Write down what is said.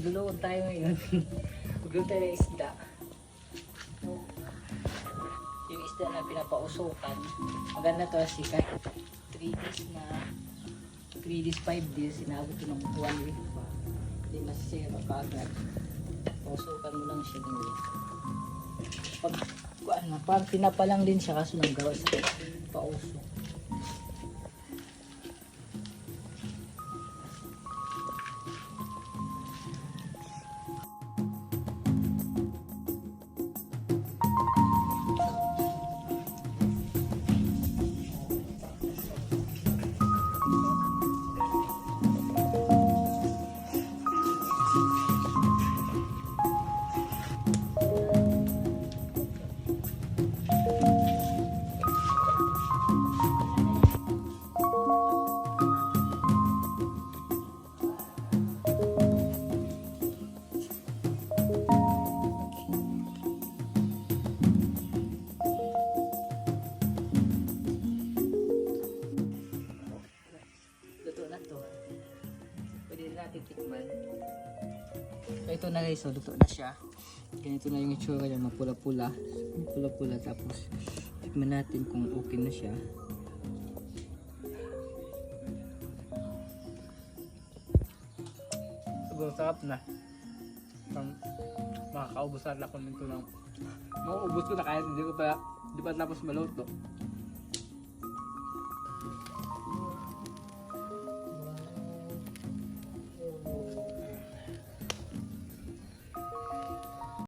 magluluto tayo ngayon. Magluluto tayo ng isda. Yung isda na pinapausukan. Maganda to kasi kahit 3 days na 3 days, 5 days, sinabot ko ng 1 week pa. Hindi masisira kagad. Pausukan mo lang siya ng week. Pag pinapa lang din siya kaso nang gawa sa pauso. Luto na to. Pwede na natin tikman. So ito na guys, so luto na siya. Ganito na yung itsura niya, mapula-pula. Mapula-pula, tapos tikman natin kung okay na siya. Sobrang sarap na. Makakaubos na ako nito ng mauubos ko na kahit hindi pa tapos maluto.